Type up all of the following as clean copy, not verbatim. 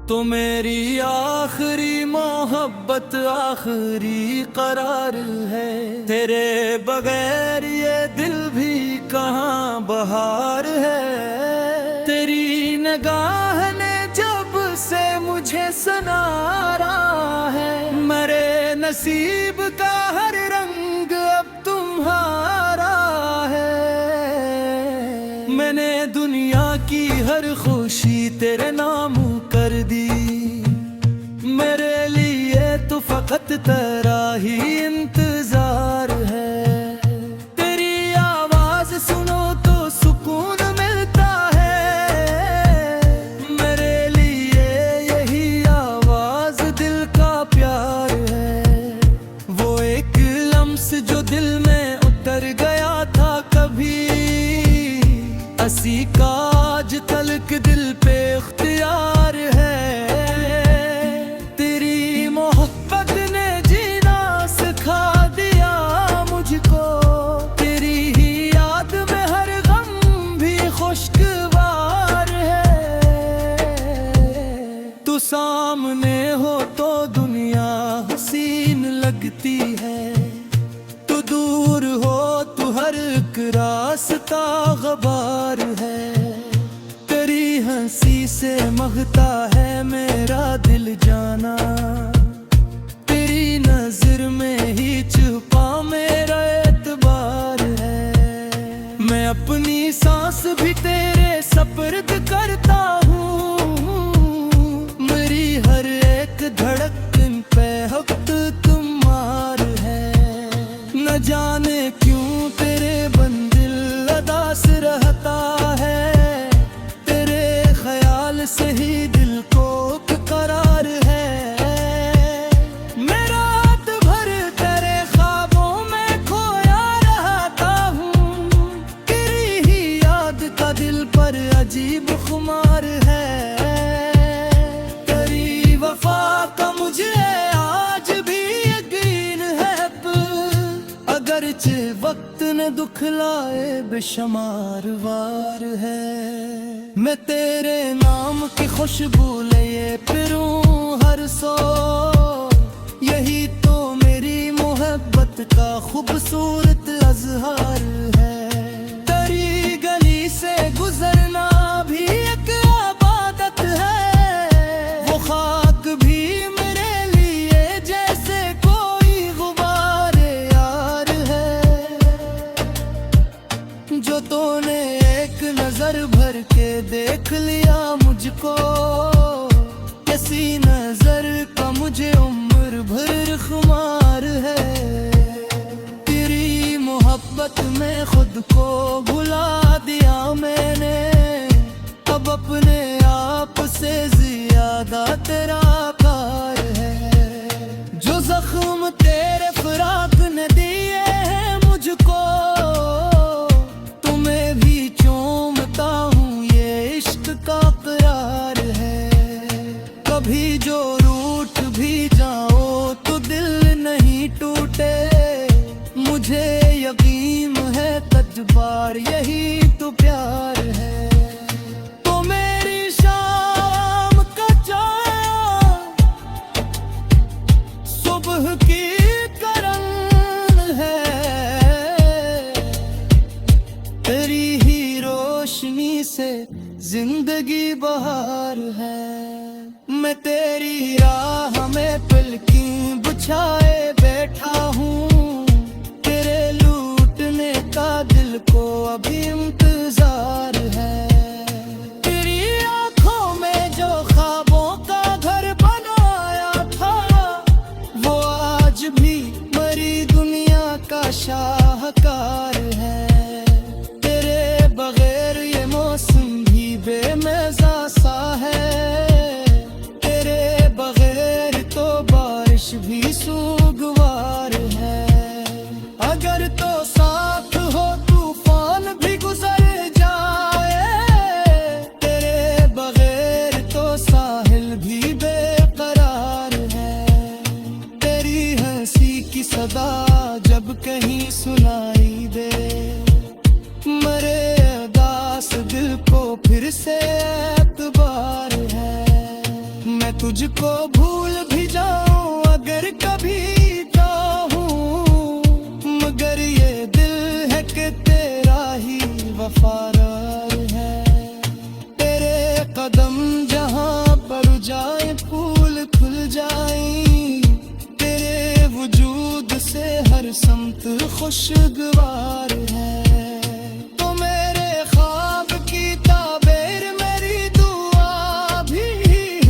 तो मेरी आखिरी मोहब्बत आखिरी करार है, तेरे बगैर ये दिल भी कहाँ बहार है। तेरी निगाह ने जब से मुझे सनारा है, मेरे नसीब का हर रंग अब तुम्हारा है। मैंने दुनिया की हर खुशी तेरे नाम कर दी, मेरे लिए तो फकत तेरा ही इंतजार है। तेरी आवाज सुनो तो सुकून मिलता है, मेरे लिए यही आवाज दिल का प्यार है। वो एक लम्स जो दिल में उतर गया था कभी, असी का आज तलक दिल पे इख्तियार है। तेरी मोहब्बत ने जीना सिखा दिया मुझको, तेरी ही याद में हर गम भी खुशगवार है। तू सामने हो तो दुनिया हसीन लगती है, तू दूर हो तो हर एक रास्ता गबार है। तेरी हंसी से मगता है मेरा दिल जाना, तेरी नजर में ही छुपा मेरा एतबार है। मैं अपनी सांस भी तेरे सपर्द करता हूँ, मेरी हर एक धड़कन पे वक्त तुम्हार है। न जाने क्यों तेरे बंदिल अदास रहता है, से ही दिल को करार है। मैं रात भर तेरे ख्वाबों में खोया रहता हूँ, तेरी ही याद का दिल पर अजीब खुमार है। तेरी वफा का मुझे आज भी यकीन है, अगरचे वक्त ने दुखलाए बेशुमार वार है। मैं तेरे नाम की खुशबू लिए फिरूं हर सो, यही तो मेरी मोहब्बत का खूबसूरत अजहार है। तेरी गली से गुजरना भी एक इबादत है, वो खाक भी मेरे लिए जैसे कोई गुबार यार है। जो तूने एक नजर भर के देख लिया मुझको, किसी नजर का मुझे उम्र भर खुमार है। तेरी मोहब्बत में खुद को भुला दिया मैंने, अब अपने आप से ज्यादा तेरा प्यार है। जो जख्म तेरे फराक ने दिए हैं मुझको, तुम्हें भी चूमता हूँ ये इश्क का करार है। कभी जो रूठ भी जाओ तो दिल नहीं टूटे, मुझे यकीन है तजबार यही तो प्यार है। तो मेरी शाम का चाँद सुबह की करन है, तेरी ही रोशनी से जिंदगी बहार है। मैं तेरी राह में पलकें बिछाए बैठा हूँ, तेरे लूटने का दिल को अभी इंतजार है। तेरी आंखों में जो ख्वाबों का घर बनाया था, वो आज भी मरी दुनिया का शाहकार है। तेरे बगैर ये मौसम भी बेमज़ा सा है, तेरे बगैर तो बारिश भी सुगवार है। अगर तो साथ हो तूफान भी गुजर जाए, तेरे बगैर तो साहिल भी बेकरार है। तेरी हंसी की सदा जब कहीं सुनाई दे, मरे उदास दिल को फिर से एतबार है। मैं तुझको भूल भी जाऊं अगर कभी चाहूं, मगर ये दिल है कि तेरा ही वफादार है। तेरे कदम जहां पर जाए फूल खुल जाए, तेरे वजूद से हर समत खुशगवार है। तो मेरे ख्वाब की ताबीर मेरी दुआ भी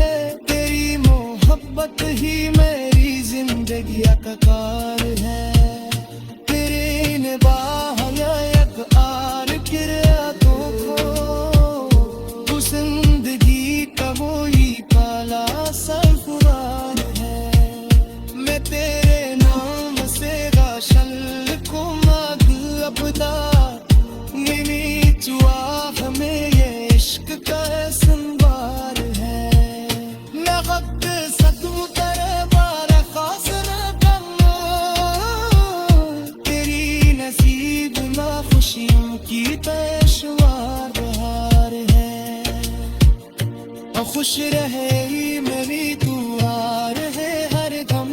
है, तेरी मोहब्बत ही मेरी जिंदगी का कार है। तेरे निबाह एक आर किरातों को, तू जिंदगी का वही काला सफवार है। मैं तेरे नाम से राशन को मांग अपदा, मेरी चुआ हमें ये इश्क का संवार है। मैं वक्त सदम तेरे बारे खास रकम, तेरी नसीब में खुशियों की पेशवार बहार है। और खुश रहे मेरी दुआर है हर दम,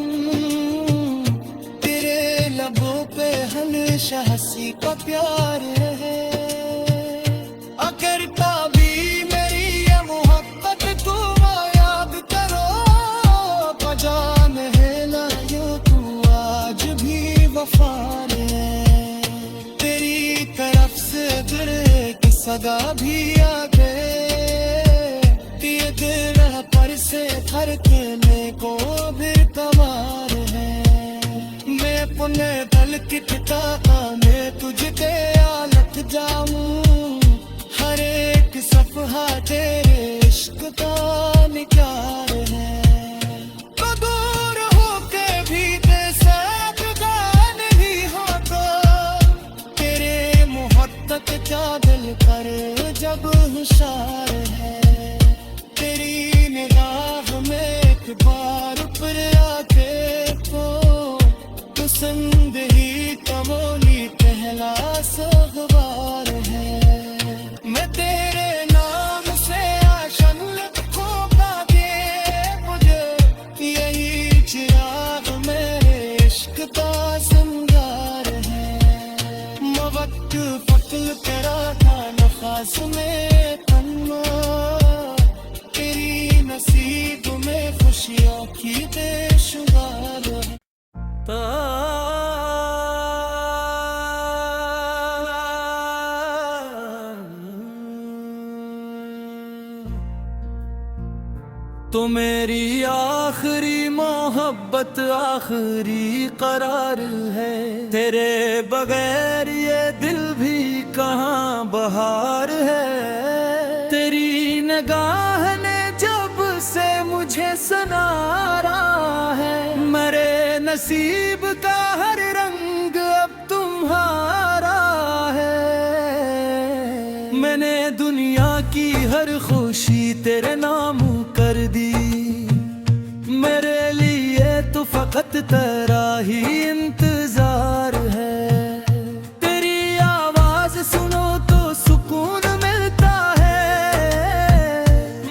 तेरे लबों पे हमेशा हंसी का प्यार है। अगर कभी मेरी ये मोहब्बत तू याद करो, बजान है लायो तू आज भी वफार है। तेरी तरफ से दिल की सदा भी आ गए, ये दिल पर से धड़कने को भी तवार है। मैं अपने दिल की ठिकाना में तुझे लग जाऊं, हर एक सफहा तेरे इश्क का निकार है। तो दूर होके भी तेरे जुदान नहीं होता, तेरे मोहब्बत का दिल कर जब होशियार है। तेरी निगाह में एक बार ऊपर आके तो संग ही कमोली पहला सगवार है। मैं तेरे नाम से आशन लिखूंगा दे मुझे, यही चिराग मेरे इश्क का संगार है। मवक्त फक्ल तेरा था नफास में तन्मा, तेरी नसीब में खुशियों की बेशुमार है। तो मेरी आखिरी मोहब्बत आखिरी करार है, तेरे बगैर ये दिल भी कहाँ बहार है। तेरी निगाह ने जब से मुझे सनारा है, मेरे नसीब का हर रंग अब तुम्हारा है। मैंने दुनिया की हर खुशी तेरे नाम कर दी, मेरे लिए तो फकत तेरा ही इंतजार है। तेरी आवाज सुनो तो सुकून मिलता है,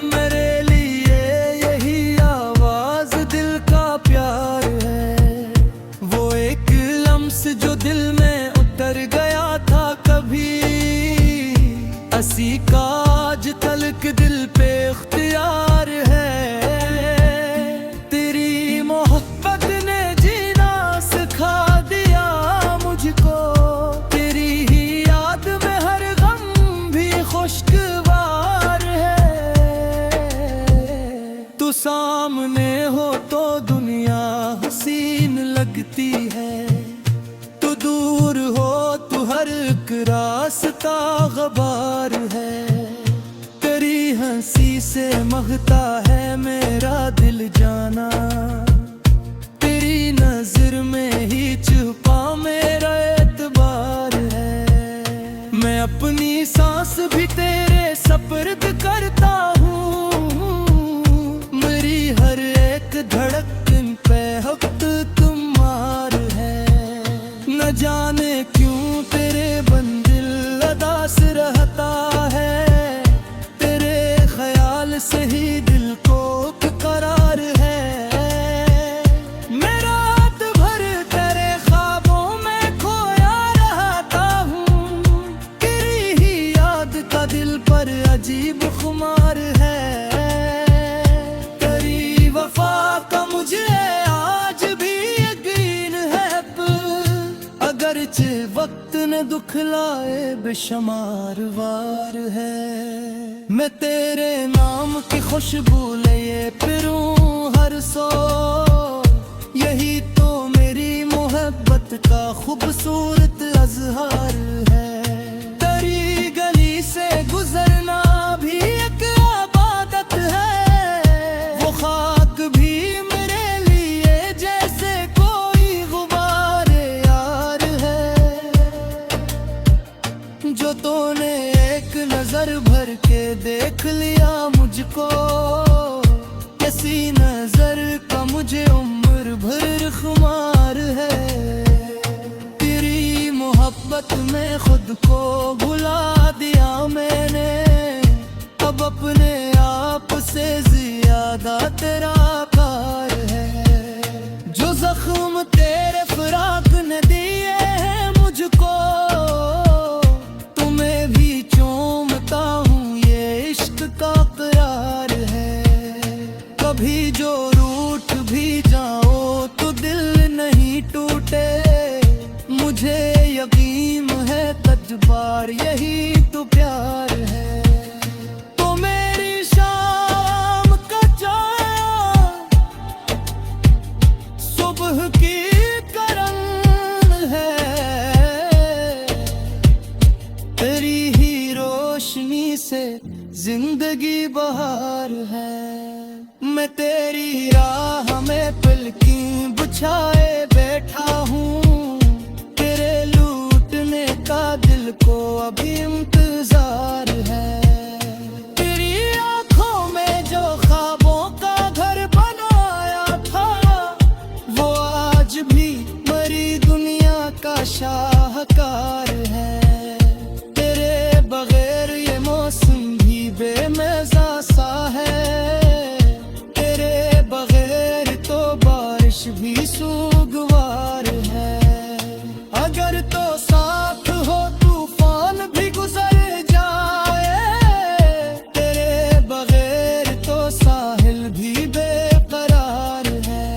मेरे लिए यही आवाज दिल का प्यार है। वो एक लम्स जो दिल में उतर गया था कभी, असी का आज तलक दिल पे इख्तियार है। तेरी मोहब्बत ने जीना सिखा दिया मुझको, तेरी ही याद में हर गम भी खुशगवार है। तू सामने हो तो दुनिया हसीन लगती है, तू दूर हो तो हर एक रास्ता गबार है। तेरी हंसी से महता है मेरा दिल जाना, तेरी नजर में ही छुपा मेरा एतबार है। मैं अपनी सांस भी तेरे सपर्द करता हूँ, मेरी हर एक धड़कन पे हक तुम्हार है। न जाने क्यों तेरे बंदिल अदास रहता है, तेरे ख्याल से ही दिल को करार है। मैं रात भर तेरे ख्वाबों में खोया रहता हूँ, तेरी ही याद का दिल पर अजीब खुमार है। तेरी वफा का मुझे आज भी यकीन है, अगरचे वक्त ने दुखलाए बेशुमार वार है। मैं तेरे नाम की खुशबू लिए फिरूं हर सो, यही तो मेरी मोहब्बत का खूबसूरत अजहार है। तेरी गली से गुजरना भी एक इबादत है, वो खाक भी मेरे लिए जैसे कोई गुबार यार है। जो तूने एक नजर भर के देख लिया मुझको, किसी नजर का मुझे उम्र भर खुमार है। तेरी मोहब्बत में खुद को भुला दिया मैंने, अब अपने आप से ज्यादा तेरा प्यार है। जो जख्म तेरे फिराक ने दिए हैं मुझको, तुम्हें भी चूमता हूँ, ये इश्क का करार है। कभी जो रूठ भी जाओ तो दिल नहीं टूटे, मुझे यकीन है तजबार यही तो प्यार है। तो मेरी शाम का चाँद सुबह की करन है, तेरी ही रोशनी से जिंदगी बहार है। मैं तेरी राह में पलकें बिछाए बैठा हूँ, तेरे लूटने का दिल को अभी इंतजार है। तेरी आंखों में जो ख्वाबों का घर बनाया था, वो आज भी मरी दुनिया का शाहकार है। तेरे बगैर ये मौसम भी बेमज़ा सा है, तेरे बगैर तो बारिश भी सुगवार है। अगर तो साथ हो तूफान भी गुजर जाए, तेरे बगैर तो साहिल भी बेकरार है।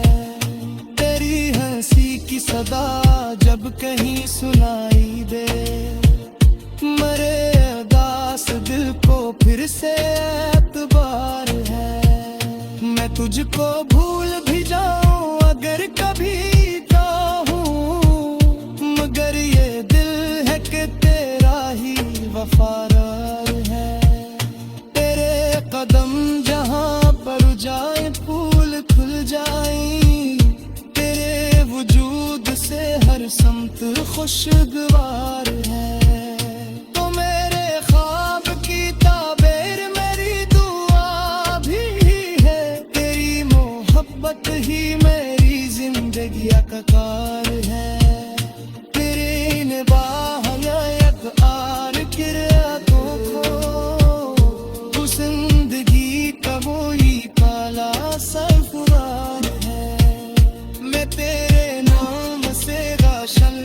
तेरी हंसी की सदा जब कहीं सुनाई दे, मरे उदास दिल को फिर से एतबार है। मैं तुझको भूल भी जाऊं अगर कभी चाहूं, मगर ये दिल है कि तेरा ही वफादार है। तेरे कदम जहां पर जाए फूल खुल जाए, तेरे वजूद से हर समत खुशगवार है। तो मेरे ख्वाब की ताबीर मेरी दुआ भी है, तेरी मोहब्बत ही मेरी जिंदगी का कार है। तेरे निबाह एक आर किरातों को, तू जिंदगी का वही काला सफरार है। मैं तेरे नाम से राशल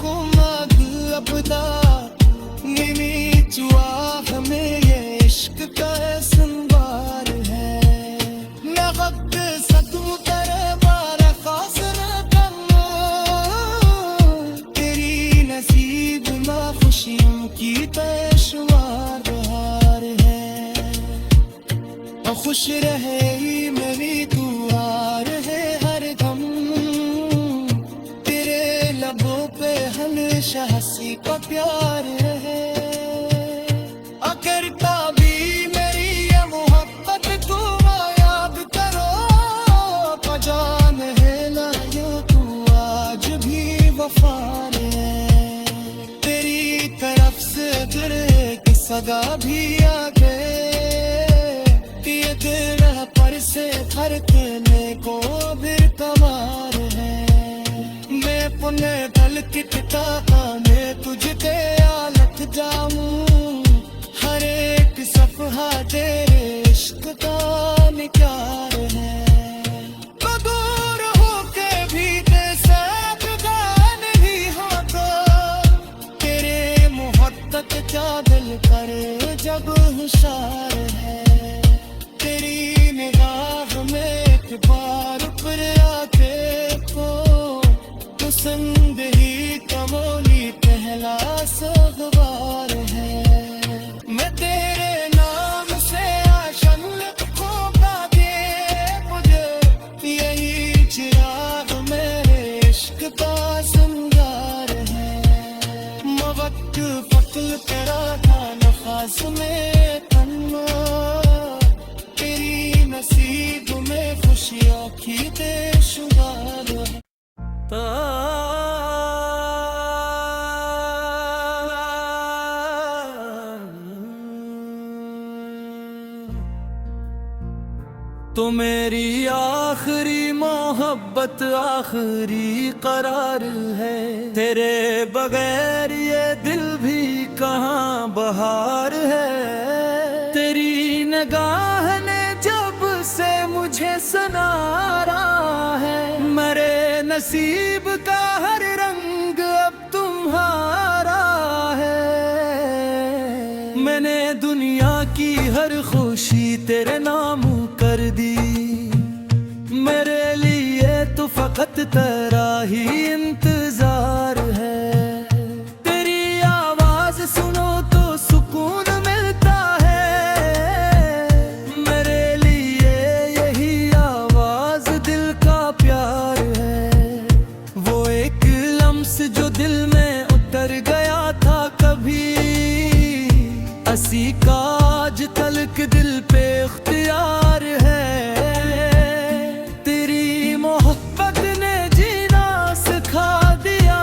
को मांग अपदा, चुआ हमें ये इश्क का संवार है। मैं वक्त सदू तेरे बारे खास न करना, तेरी नसीब में खुशियों की पेशवार हार है। और खुश रहे मेरी दुआर है हर दम, तेरे लबों पे हमेशा हंसी का प्यार है। करता भी मेरी ये मोहब्बत तू याद करो, पजान है ना यो तू आज भी वफार है। तेरी तरफ से तेरे की सदा भी आ गए, ये तेरा पर से धड़कने को भी तवार है। मैं कोने दल किटता मैं तुझते आलट जाऊं हर एक सफहा तेरे इश्क का निकार है तो दूर होके भी तेरे साथ गान ही हो तो तेरे मोहब्बत का दिल करे जब हुशार है तेरी निगाह में एक बार ऊपर आके को तो संग ही कमोली पहला सगवार है मैं तेरे नाम से आशन लिखूंगा दे मुझे यही चिराग मेरे इश्क का संगार है मवक्त फक्ल तेरा था नफास में तन्ना तेरी नसीब में खुशियों की शुमार है तो मेरी आखिरी मोहब्बत आखिरी करार है तेरे बगैर ये दिल भी कहाँ बहार है तेरी निगाह ने जब से मुझे सनारा है मेरे नसीब का हर रंग अब तुम्हारा है मैंने दुनिया की हर खुशी तेरे नाम कर दी मेरे लिए तो फकत तेरा ही इंतजार है तेरी आवाज सुनो तो सुकून मिलता है मेरे लिए यही आवाज दिल का प्यार है वो एक लम्स जो दिल में उतर गया था कभी असी का आज तलक दिल पे इख्तियार है तेरी मोहब्बत ने जीना सिखा दिया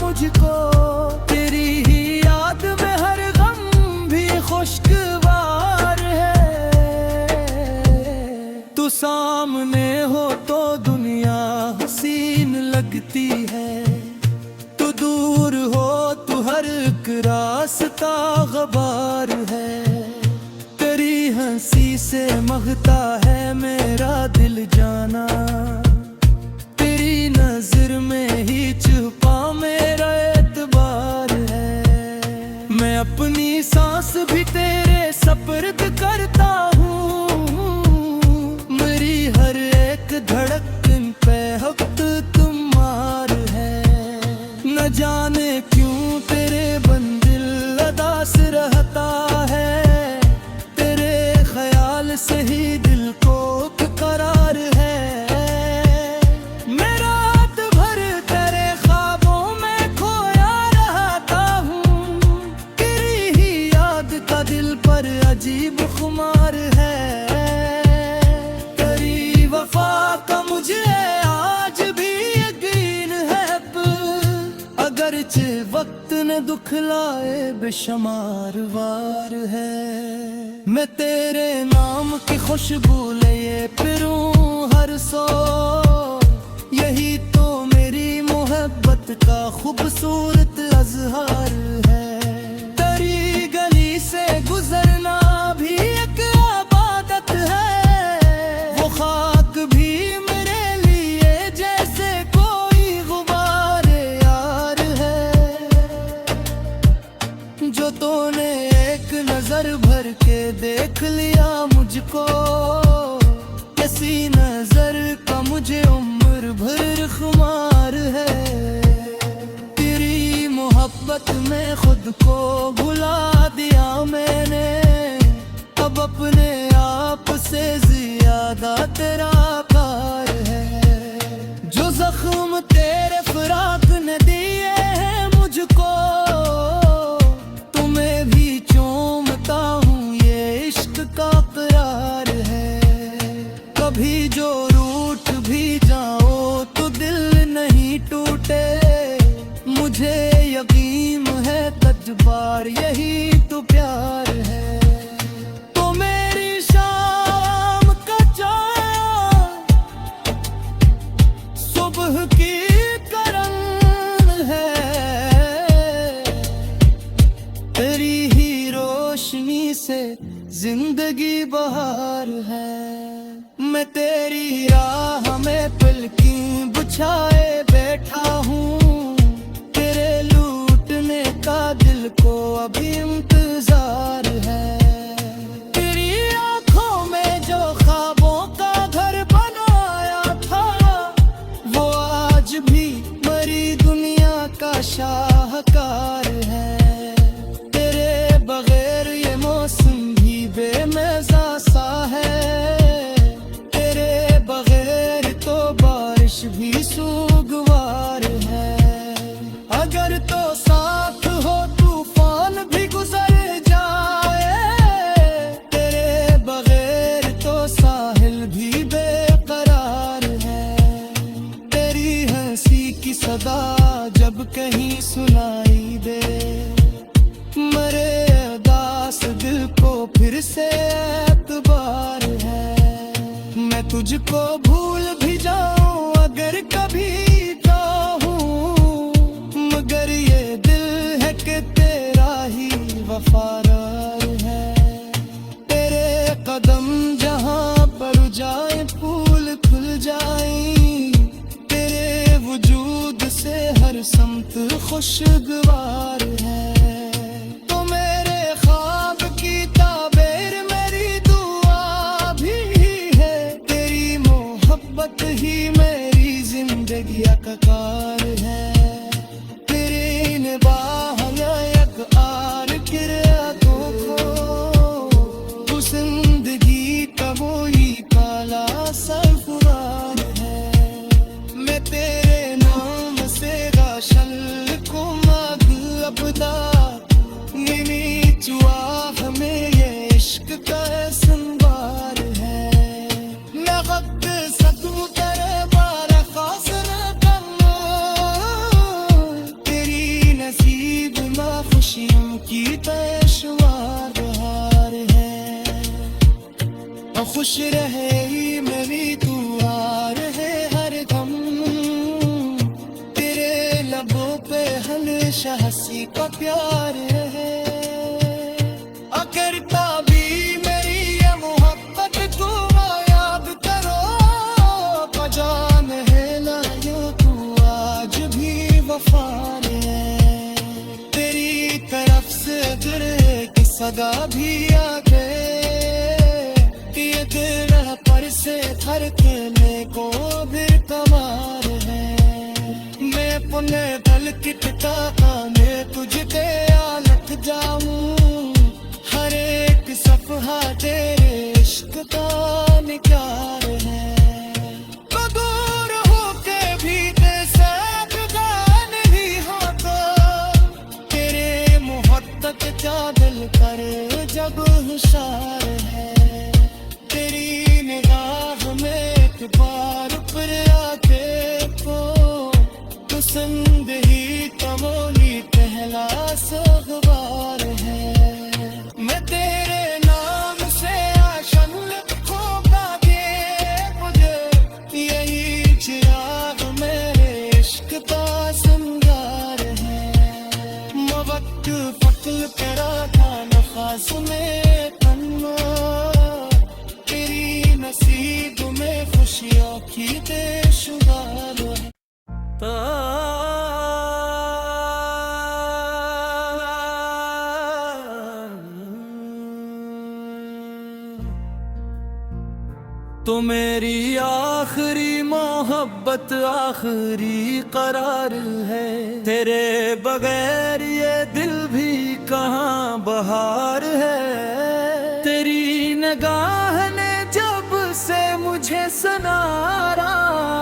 मुझको तेरी ही याद में हर गम भी खुशगवार है तू सामने हो तो दुनिया हसीन लगती है तू दूर हो तू हर एक रास्ता गबार है तेरी हंसी से महता है मेरा दिल जाना तेरी नजर में ही छुपा मेरा एतबार है मैं अपनी सांस भी तेरे सपर्द करता हूँ मेरी हर एक धड़कन पे वक्त तुम्हार है न जाने क्यों तेरे बंदिल अदास रहता है तेरे ख्याल से ही दिल को करार है मैं रात भर तेरे ख्वाबों में खोया रहता हूँ तेरी ही याद का दिल पर अजीब खुमार है तेरी वफा का मुझे आज भी यकीन है अगरचे वक्त ने दुखलाए बेशुमार वार है मैं तेरे नाम की खुशबू लिए फिरूं हर सो यही तो मेरी मोहब्बत का खूबसूरत अजहार है तेरी गली से गुजरना भी एक इबादत है वो खाक भी मेरे लिए जैसे कोई गुबार यार है जो तूने एक नजर भर के देख लिया मुझको किसी नजर का मुझे उम्र भर खुमार है तेरी मोहब्बत में खुद को भुला दिया मैंने अब अपने आप से ज्यादा तेरा प्यार है जो जख्म तेरे फराक ने दिए हैं मुझको तुम्हें भी चूमता हूँ ये इश्क का करार है कभी जो रूठ भी जाओ तो दिल नहीं टूटे मुझे यकीन है तजबार यही तो प्यार है तो मेरी शाम का चाँद सुबह की करन जिंदगी बहार है। मैं तेरी राह में पलकी बिछाए बैठा हूँ, तेरे लूटने का दिल को अभी इंतजार है। तेरी आंखों में जो ख्वाबों का घर बनाया था, वो आज भी मरी दुनिया का शाहकार है। तेरे बगैर ये मौसम भी बेमज़ा सा है, तेरे बगैर तो बारिश भी सूगवार है। अगर तो साथ हो तूफान भी गुजर जाए, तेरे बगैर तो साहिल भी बेकरार है। तेरी हंसी की सदा जब कहीं सुनाई दे, मरे उदास दिल को फिर से एतबार है। मैं तुझको भूल भी जाऊं अगर कभी चाहूं, मगर ये दिल है कि तेरा ही वफादार है। तेरे कदम जहां पर जाए फूल खुल जाए, तेरे वजूद से हर समत खुशगवार है। तो मेरे ख्वाब की ताबीर मेरी दुआ भी है, तेरी मोहब्बत ही मेरी जिंदगी का कार है। तेरे निबाह एक आर किरा को जिंदगी का वही काला सफरार है। मैं तेरे नाम से गाशल को मांग अपदा, नीनी चुआह में ये इश्क का संवार है। मैं वक्त सकूं तेरे बारे खास न करना, तेरी नसीब में खुशियों की पेशवार बहार है। और खुश रहे मेरी दुआ रहे हर दम, तेरे लबों पे हमेशा हंसी का प्यार है। अगर कभी मेरी ये मोहब्बत को याद करो, पहचान है ना यूं तू आज भी वफार है। तेरी तरफ से दिल की सदा भी आ गए, ये दिल पर से धड़कने को भी कमार है। मैं अपने दिल की किताबा में तुझे लख जाऊं, हर एक सफहा तेरे इश्क का निकार है। तो दूर होके भी तेरे साथ नहीं होता, तेरे मोहब्बत का दिल करे जब हुशार है। तेरी निगाह में एक बार ऊपर आके को पसंद ही तमोली पहला सगवार है। मैं तेरे नाम से आशन लिखूंगा के मुझे, यही चिराग मेरे इश्क का संगार है। मवक्त फकल करा था नखास में तन्ना, तेरी नसीब में खुशियों की देशुदार है। तो मेरी आखिरी मोहब्बत आखिरी करार है, तेरे बगैर ये दिल भी कहाँ बहार है। तेरी निगाह ने जब से मुझे सनारा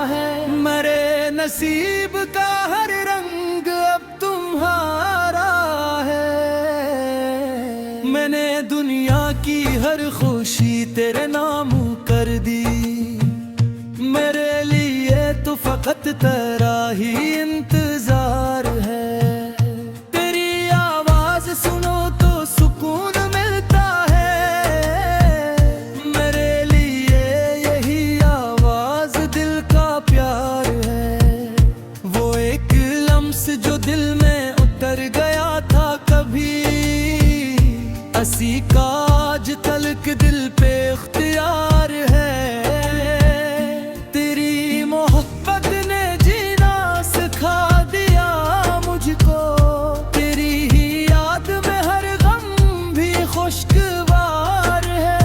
है, मेरे नसीब का हर रंग अब तुम्हारा है। मैंने दुनिया की हर खुशी तेरे नाम कर दी, मेरे लिए तो फकत तेरा ही इंतजार है। तेरी आवाज सुनो तो सुकून मिलता है, मेरे लिए यही आवाज दिल का प्यार है। वो एक लम्स जो दिल में उतर गया था कभी, हंसी का आज तलक दिल पे इख्तियार है। तेरी मोहब्बत ने जीना सिखा दिया मुझको, तेरी ही याद में हर गम भी खुशगवार है।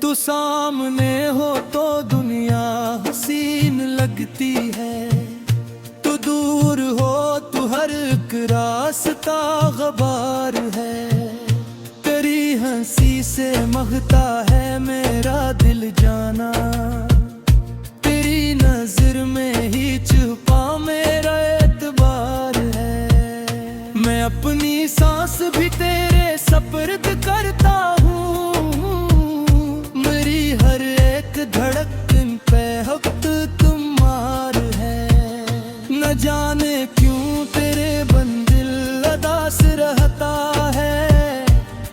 तू सामने हो तो दुनिया हसीन लगती है, तू दूर हो तू हर एक रास्ता गबार है। तेरी हंसी से महता है मेरा दिल जाना, तेरी नजर में ही छुपा मेरा एतबार है। मैं अपनी सांस भी तेरे सपर्द करता हूँ, मेरी हर एक धड़कन पे वक्त तुम्हार है। न जाने क्यों तेरे बंदिल अदास रहता है,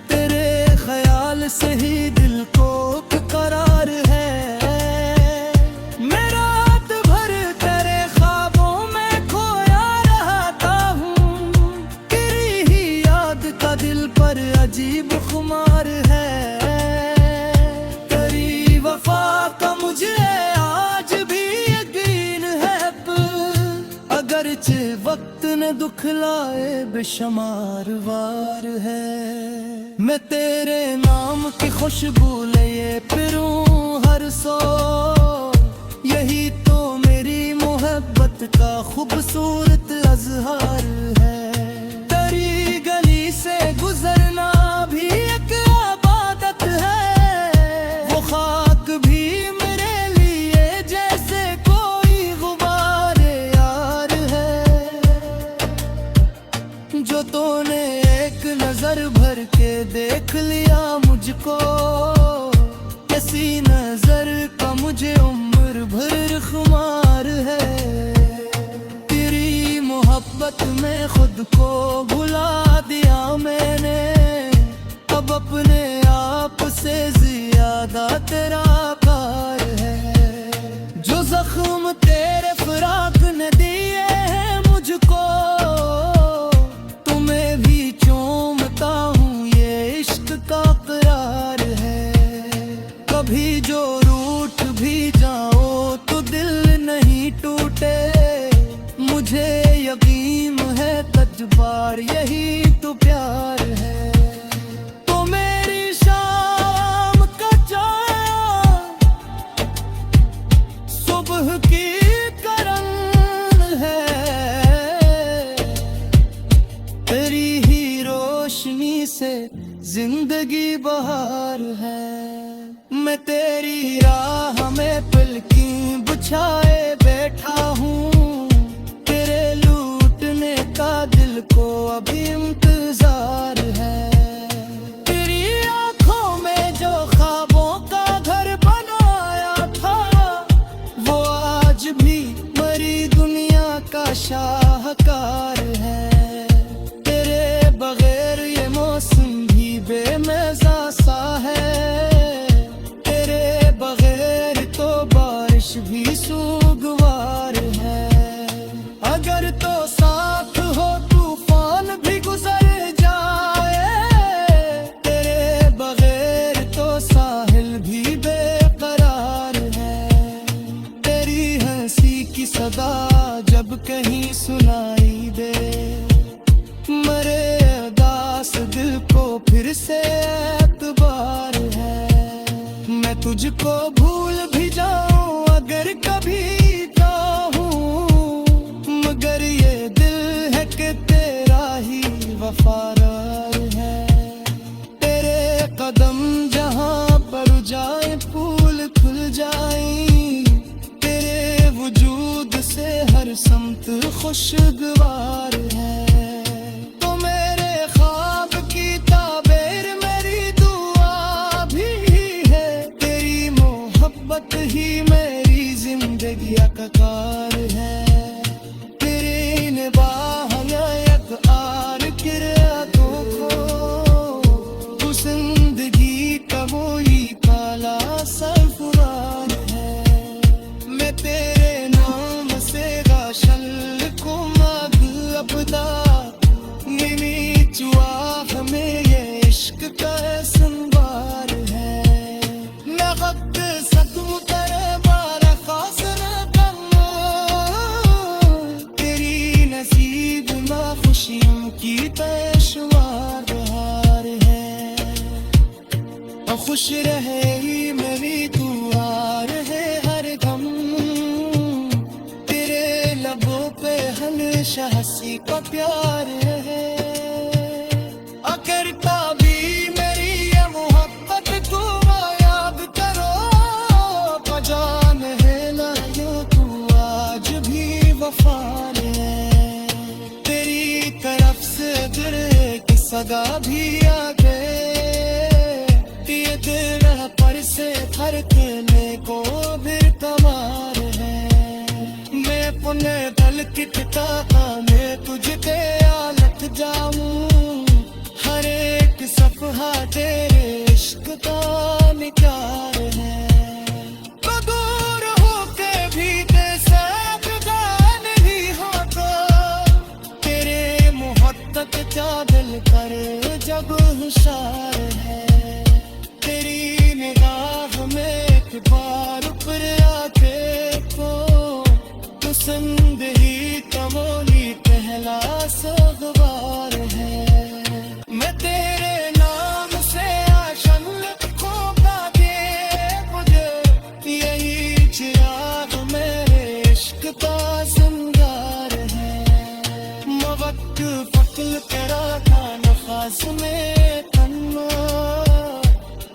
तेरे ख्याल से ही दिल को करार है। मैं रात भर तेरे ख्वाबों में खोया रहता हूँ, तेरी ही याद का दिल पर अजीब खुमार है। तेरी वफा का मुझे आज भी यकीन है, अगरचे वक्त ने दुखलाए बेशुमार वार है। मैं तेरे नाम की खुशबू लिए फिरूं हर सो, यही तो मेरी मोहब्बत का खूबसूरत अजहार है। तेरी गली से गुजरना भी एक इबादत है, वो खाक भी मेरे लिए जैसे कोई गुबार यार है। जो तूने एक नजर भर के देख लिया मुझको, किसी नजर का मुझे उम्र भर खुमार है। तेरी मोहब्बत में खुद को भुला दिया मैंने, अब अपने आप से ज्यादा तेरा प्यार है। जो जख्म तेरे फिराक ने दिए हैं मुझको, तुम्हें भी चूमता हूँ ये इश्क का करार है। कभी जो रूठ भी जाओ तो दिल नहीं टूटे, मुझे यकीन है तजबार यही तो प्यार है। तो मेरी शाम का चाँद सुबह की करन है, तेरी ही रोशनी से जिंदगी बहार है। मैं तेरी राह में पलकी बिछाए बैठा हूँ, तेरे लूटने का दिल को अभी इंतजार है। तेरी आंखों में जो ख्वाबों का घर बनाया था, वो आज भी मरी दुनिया का शाहकार है। तेरे बगैर ये मौसम भी बेमज़ा सा है, तेरे बगैर तो बारिश भी सुगवार है। अगर तो साथ हो तूफान भी गुजर जाए, तेरे बगैर तो साहिल भी बेकरार है। तेरी हंसी की सदा जब कहीं सुनाई दे, मरे उदास दिल को फिर से एतबार है। मैं तुझको भूल भी जाऊं अगर कभी चाहूं, मगर ये दिल है कि तेरा ही वफादार है। तेरे कदम जहां पर जाए फूल खुल जाए, तेरे वजूद से हर समत खुशगवार है। तो मेरे ख्वाब की ताबीर मेरी दुआ भी है, तेरी मोहब्बत ही मेरी जिंदगी का कार है। तेरे निबाह एक आर किरातों को, तू जिंदगी का वही काला सरफराज है। मैं तेरे नाम से गाशल को मांग अपदा खुश रहे मेरी तू आ रहे हर दम, तेरे लबों पे हमेशा हंसी का प्यार है। अगर कभी मेरी ये मोहब्बत को याद करो, पहचान है ना यो तू आज भी वफा है। तेरी तरफ से दिल की सगा भी आ गए, ये दिल पर से धड़कने को भी तमार है। मैं पुने दल की किताबा में तुझे आलत जाऊं, हर एक सफहा तेरे इश्क का निकार है। तो दूर होके भी तेरे बेगान नहीं होता, तेरे मोहब्बत चादल कर जब हुशार है। तेरी निगाह में एक बार ऊपर आके को तू संदेही कमोली पहला सगवार है। मैं तेरे नाम से आशन लिखूंगा के मुझे, यही चिराग मेरे इश्क का सिंगार है। मवक्क फक्ल करा था नफास में तन्ना,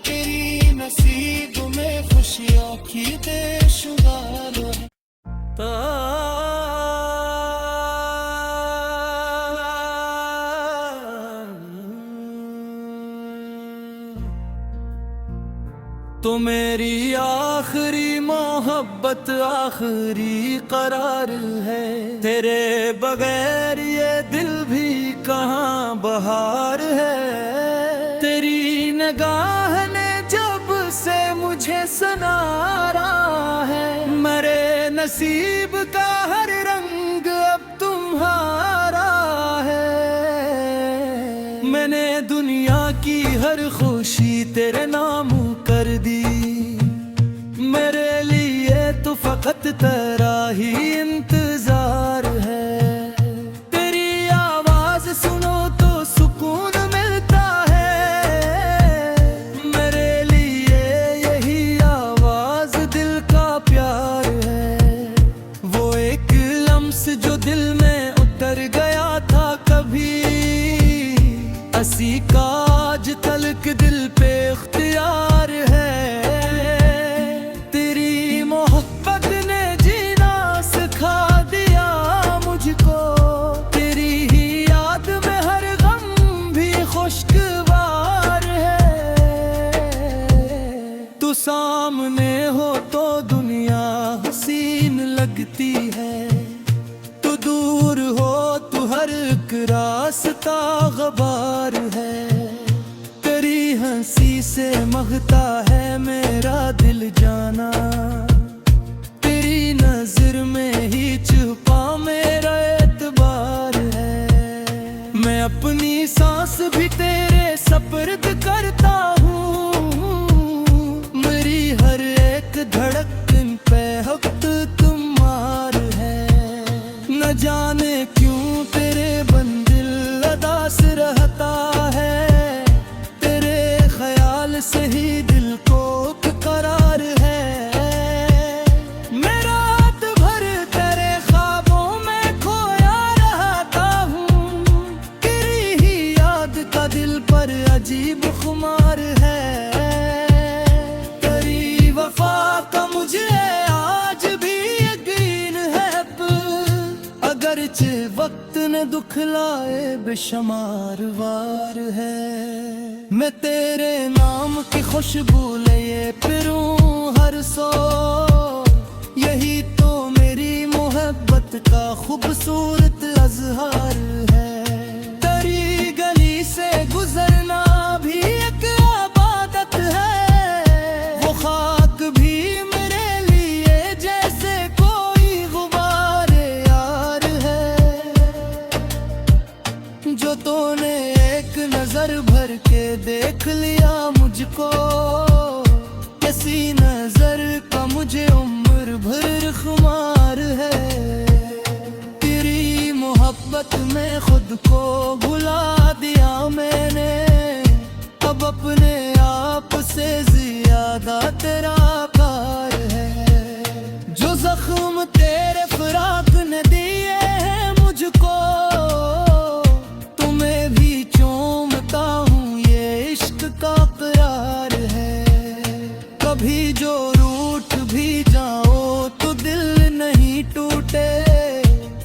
तेरी नसीब में खुशियों की देशुगार है। तो मेरी आखिरी मोहब्बत आखिरी करार है, तेरे बगैर ये दिल भी कहाँ बहार है। तेरी निगाह ने जब से मुझे सनारा है, मेरे नसीब का हर रंग अब तुम्हारा है। मैंने दुनिया की हर खुशी तेरे नाम कर दी, मेरे लिए तो फकत तेरा ही इंतजार है। तेरी आवाज सुनो तो सुकून मिलता है, मेरे लिए यही आवाज दिल का प्यार है। वो एक लम्स जो दिल में उतर गया था कभी, असी का आज तलक दिल पे इख्तियार है। तेरी मोहब्बत ने जीना सिखा दिया मुझको, तेरी ही याद में हर गम भी खुशगवार है। तू सामने हो तो दुनिया हसीन लगती है, तू दूर हो तो हर एक रास्ता गबार है। तेरी हंसी से महता है मेरा दिल जाना, तेरी नजर में ही छुपा मेरा एतबार है। मैं अपनी सांस भी तेरे सपर्द करता हूँ, मेरी हर एक धड़कन पे वक्त तुम्हार है। न जाने क्यों तेरे बंदिल अदास रहता है, से ही दिल को करार है। मैं रात भर तेरे ख्वाबों में खोया रहता हूँ, तेरी ही याद का दिल पर अजीब खुमार है। तेरी वफा का मुझे आज भी यकीन है, अगरचे वक्त ने दुखलाए बेशुमार वार है। मैं तेरे नाम की खुशबू लिए फिरूं हर सो, यही तो मेरी मोहब्बत का खूबसूरत अजहार है। तेरी गली से गुजरना भी एक इबादत है, वो खाक भी मेरे लिए जैसे कोई गुबार यार है। जो तूने एक नजर भर के देख लिया मुझको, किसी नजर का मुझे उम्र भर खुमार है। तेरी मोहब्बत में खुद को भुला दिया मैंने, अब अपने आप से सदा तेरा प्यार है। जो जख्म तेरे फिराक ने दिए हैं मुझको, तुम्हें भी चूमता हूँ, ये इश्क का करार है। कभी जो रूठ भी जाओ तो दिल नहीं टूटे,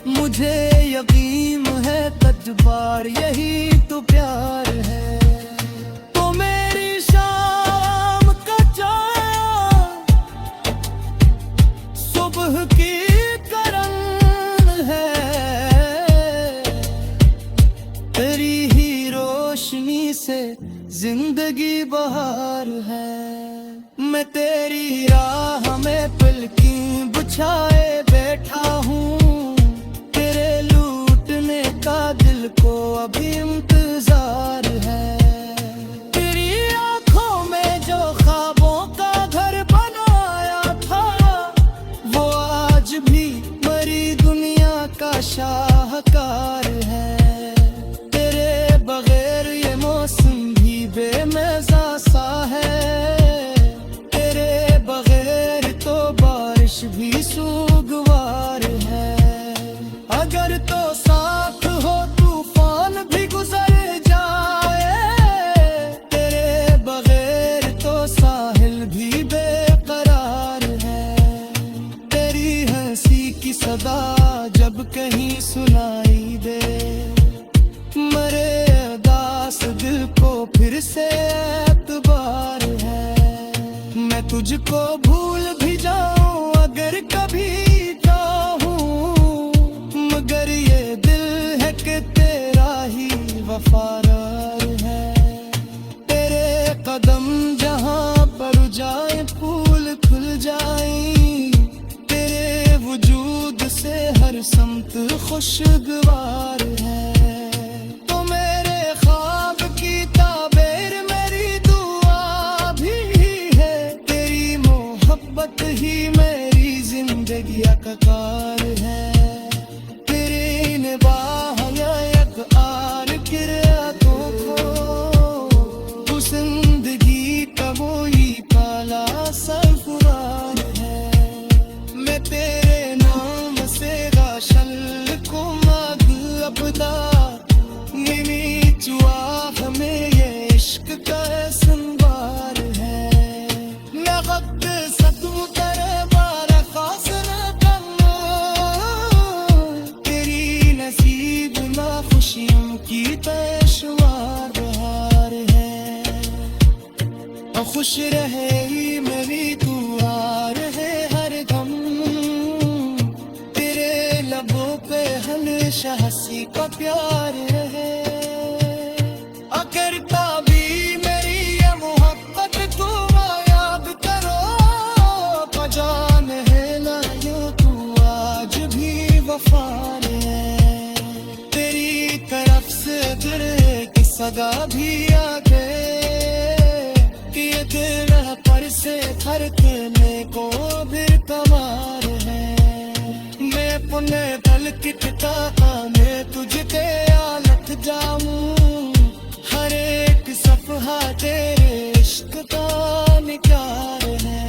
मुझे यकीन है तजबार यही तो प्यार है। तो मेरी शाम का चाँद सुबह की करन है, तेरी ही रोशनी से जिंदगी बहार है। मैं तेरी राह में पलकें बिछाए बैठा हूँ, तेरे लूटने का दिल को अभी इंतजार है। तेरी आंखों में जो ख्वाबों का घर बनाया था, वो आज भी मरी दुनिया का शाहकार है। तेरे बगैर ये मौसम भी बेमज़ा सा है, तेरे बगैर तो बारिश भी सुगवार है। अगर तो साथ हो तूफान भी गुजर जाए, तेरे बगैर तो साहिल भी बेकरार है। तेरी हंसी की सदा जब कहीं सुनाई दे, मरे उदास दिल को फिर से एतबार है। मैं तुझको भूल भी जाऊं अगर कभी चाहूं, मगर ये दिल है कि तेरा ही वफादार है। तेरे कदम जहां पर जाए फूल खुल जाए, तेरे वजूद से हर समत खुशगवार है। तो मेरे ख्वाब की ताबीर मेरी दुआ भी है, तेरी मोहब्बत ही मेरी जिंदगी का कार है। तेरी निबाह एक आर किरातों को, तू जिंदगी का वही काला सरफरार है। मैं तेरे नाम से गाशल को माग अपदा, ये चुआ हमें ये इश्क का संवार है। मैं वक्त सतू तेरे बारे खास न करना, तेरी नसीब ना खुशियों की पेशवार बहार है। और खुश रहे मेरी दुआ रहे हर दम, तेरे लबों पे हमेशा हंसी का प्यार है। अगर कभी मेरी ये मोहब्बत तू याद करो, पजान है ना यूं तू आज भी वफार है। तेरी तरफ से दिल की सदा भी आ गए, कि ये दिल पर से धड़कने को भी तवार है। मैं पुण्य दल की किताबा में तुझे आलत जाऊं, हर एक सफहा तेरे इश्क का निकार है।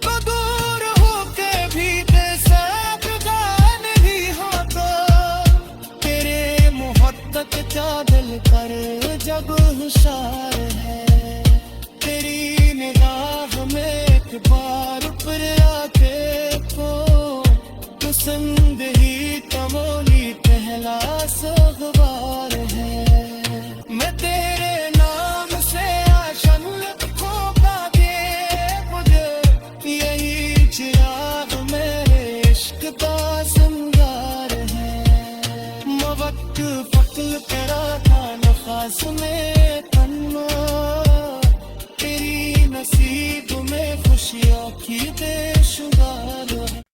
तो दूर होके भी तेरे गान नहीं होता, तेरे मोहब्बत का दिल कर जब होशियार है। तेरी निगाह में एक बार ऊपर आके को, तो संदेही कमोली पहला सगवार है। मैं तेरे नाम से आशन को बागे मुझे, यही चिराग मेरे इश्क का संगार है। मवक्त फक्ल करा था नफास में तन्ना, तेरी नसीब में खुशियों की बेशुमार है।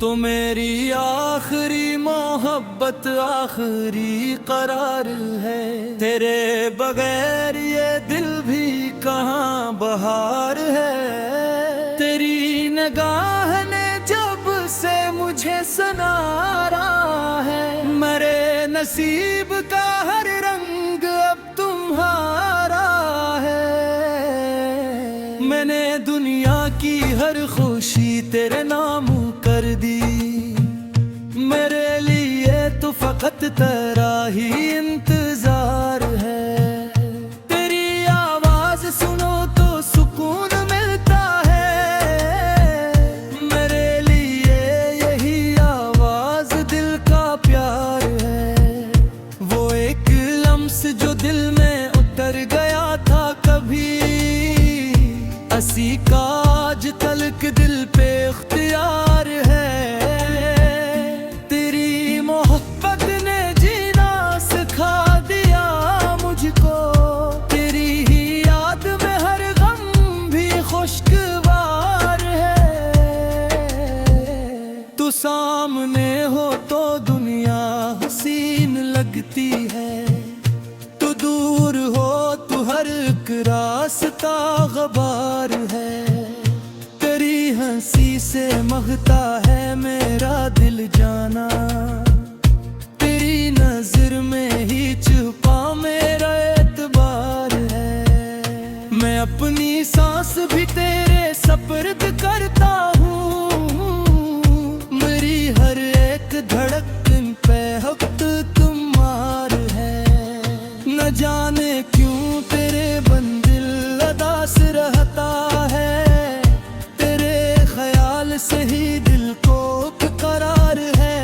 तो मेरी आखिरी मोहब्बत आखिरी करार है, तेरे बगैर ये दिल भी कहाँ बहार है। तेरी निगाह ने जब से मुझे नसीब का हर रंग अब तुम्हारा है। मैंने दुनिया की हर खुशी तेरे नाम कर दी, मेरे लिए तो फकत तेरा ही इंतजार है। तेरी आवाज सुनो तो सुकून मिलता है, मेरे लिए यही आवाज दिल का प्यार है। वो एक लम्स जो दिल में उतर गया था कभी, असी का आज तलक दिल पे इख्तियार है। तेरी मोहब्बत ने जीना सिखा दिया मुझको, तेरी ही याद में हर गम भी खुशगवार है। तू सामने हो तो दुनिया हसीन लगती है, तू दूर हो तो हर एक रास्ता गबार है। तेरी हंसी से महता है मेरा दिल जाना, तेरी नजर में ही छुपा मेरा एतबार है। मैं अपनी सांस भी तेरे सपर्द करता हूँ, मेरी हर एक धड़कन पे वक्त तुम्हार है। न जाने क्यों तेरे बंदिल अदास रहता है, तेरे ख्याल से ही दिल को करार है।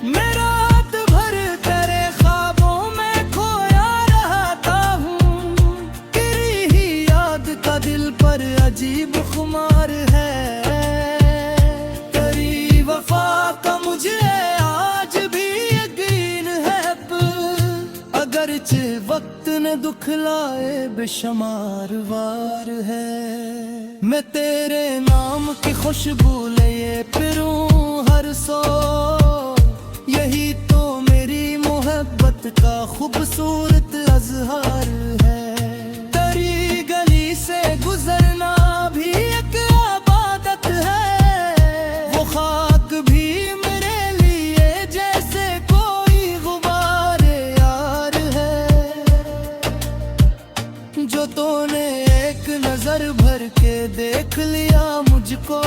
मैं रात भर तेरे ख्वाबों में खोया रहता हूँ, तेरी ही याद का दिल पर अजीब खुमार है। तेरी वफा का मुझे आज भी यकीन है, अगरचे वक्त ने दुखलाए बेशुमार वार है। मैं तेरे नाम की खुशबू लिए फिरूं हर सो, यही तो मेरी मोहब्बत का खूबसूरत अजहार है। तेरी गली से गुजरना भी एक इबादत है, वो खाक भी मेरे लिए जैसे कोई गुबार यार है। जो तूने एक नजर भर के देख लिया मुझको,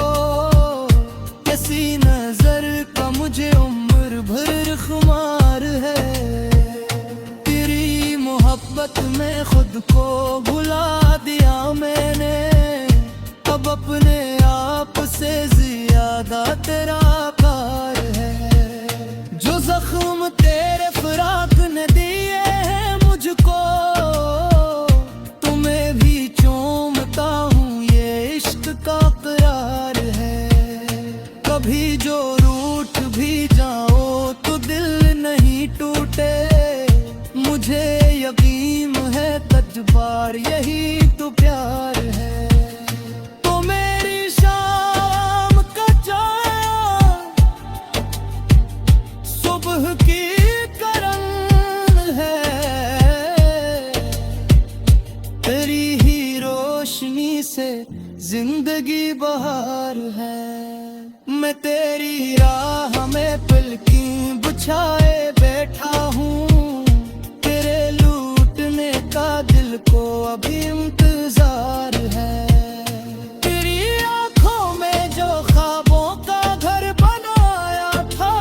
किसी नजर का मुझे उम्र भर खुमार है। तेरी मोहब्बत में खुद को भुला दिया मैंने, अब अपने आप से ज्यादा तेरा प्यार है। जो जख्म तेरे फिराक ने दिए हैं मुझको, तुम्हें भी चूमता हूँ ये इश्क का करार है। कभी जो रूठ भी जाओ तो दिल नहीं टूटे, मुझे यकीन है तजबार यही तो प्यार है। तो मेरी शाम का चाँद सुबह की करन है, तेरी ही रोशनी से जिंदगी बहार है। मैं तेरी राह में पलकी बिछाए बैठा हूँ, तेरे लूटने का दिल को अभी इंतजार है। तेरी आंखों में जो ख्वाबों का घर बनाया था,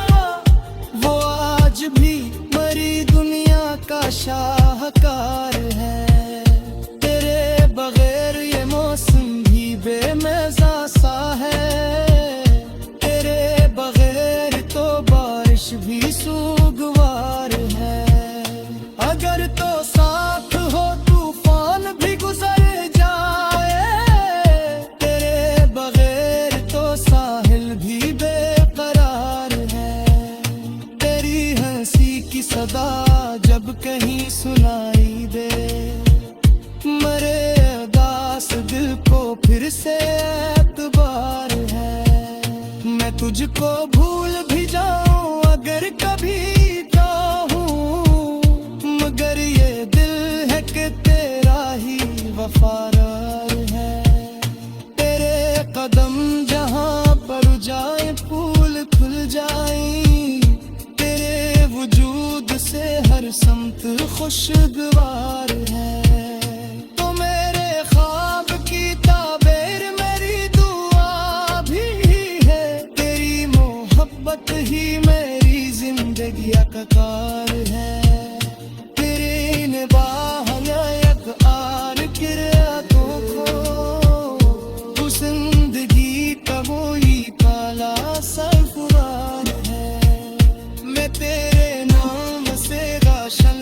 वो आज भी मरी दुनिया का शाहकार है। तेरे बगैर ये मौसम भी बेमज़ा सा है, तेरे बगैर तो बारिश भी सुगवार है। अगर तो साथ हो तूफान भी गुजर जाए, तेरे बगैर तो साहिल भी बेकरार है। तेरी हंसी की सदा जब कहीं सुनाई दे, मरे उदास दिल को फिर से एतबार है। मैं तुझको भूल भी जाऊं अगर कभी चाहूं, मगर ये दिल है कि तेरा ही वफादार है। तेरे कदम जहां पर जाए फूल खुल जाए, तेरे खुशगवार है। तो मेरे ख्वाब की ताबीर मेरी दुआ भी है, तेरी मोहब्बत ही मेरी जिंदगी का कार है। तेरे निबाह यक आर किरातों को तू जिंदगी का वही काला सरफरार है। मैं तेरे नाम से गाशल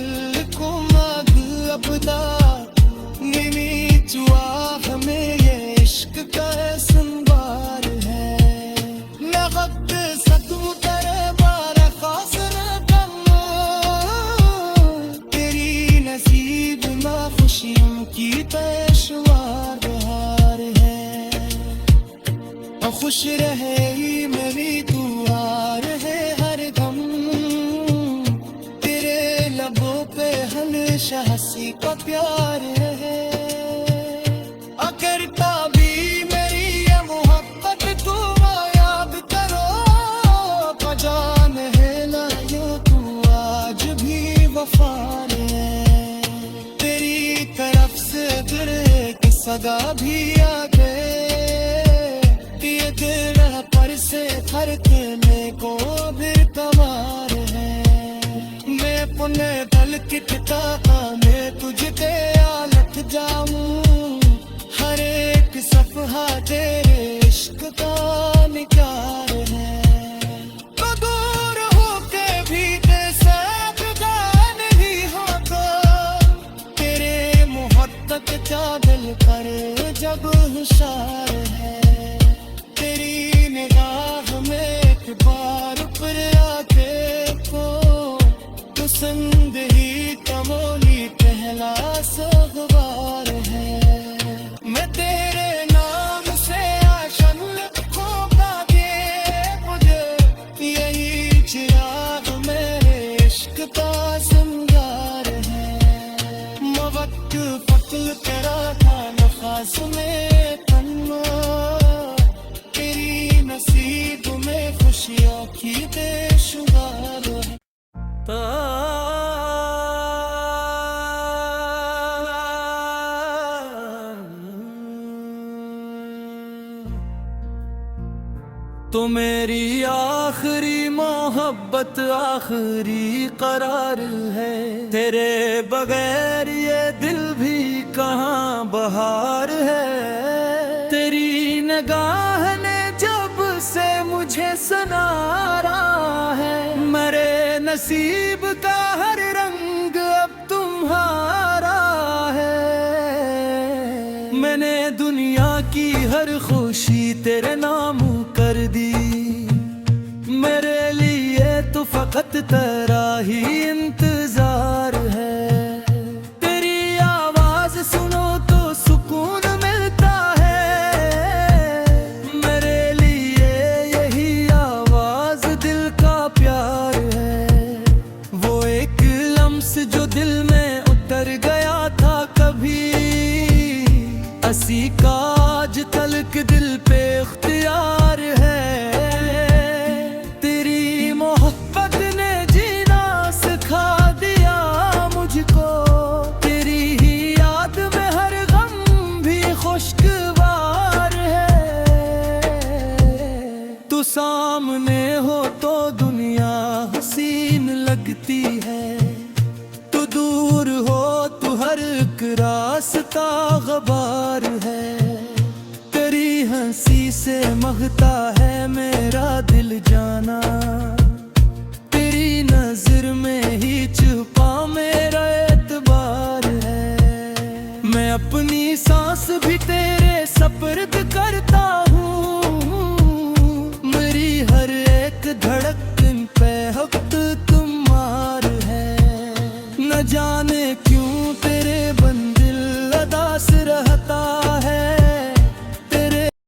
को माग अपदा निमी चुआ हमें ये इश्क का संवार है। मैं वक्त सतू तेरे बार खास रकम, तेरी नसीब में खुशियों की पेशवार बहार है। और खुश रहे मेरी तू हार है हर दम, तेरे लबों पे हमेशा हंसी का प्यार है। करता भी मेरी ये मोहब्बत तू याद करो, जान है ना ये तू आज भी वफार है। तेरी तरफ से दिल की सदा भी आ गए, ये दिल पर से धड़कने को भी तवार है। मैं पुण्य दल की किताबा में तुझे आलट जाऊं, हर एक सफहा तेरे इश्क का निकार है। तो दूर होके भी तेरे नहीं होता, तेरे मोहब्बत का दिल पर जब हुशार है। तेरी निगाह में एक बार पर आके को तू संदेही कमोली पहला सगवार है। मैं तेरे नाम से आशन खोगा दे मुझे, यही चिराग मेरे इश्क का संगार है। मवक्क फक्ल तेरा था नफास में तन्ना, तेरी नसीब में खुशियों की बेशुमार है। तो मेरी आखिरी मोहब्बत आखिरी करार है, तेरे बगैर ये दिल भी कहाँ बहार है। तेरी निगाह ने जब से मुझे सनारा है, मेरे नसीब का हर रंग अब तुम्हारा है। मैंने दुनिया की हर खुशी तेरे नाम कर दी, मेरे लिए तो फकत तेरा ही इंतजार है। तेरी आवाज सुनो तो सुकून मिलता है, मेरे लिए यही आवाज दिल का प्यार है। वो एक लम्स जो दिल में उतर गया था कभी, असी का आज तलक दिल पे इख्तियार है। तेरी मोहब्बत ने जीना सिखा दिया मुझको, तेरी ही याद में हर गम भी खुशगवार है। तू सामने हो तो दुनिया हसीन लगती है, तू दूर हो तो हर एक रास्ता गबार है। तेरी हंसी से महता है मेरा दिल जाना, तेरी नजर में ही छुपा मेरा एतबार है। मैं अपनी सांस भी तेरे सपर्द करता हूँ, मेरी हर एक धड़कन पे हक तुम्हार है। न जाने क्यों तेरे बंदिल अदास रहता,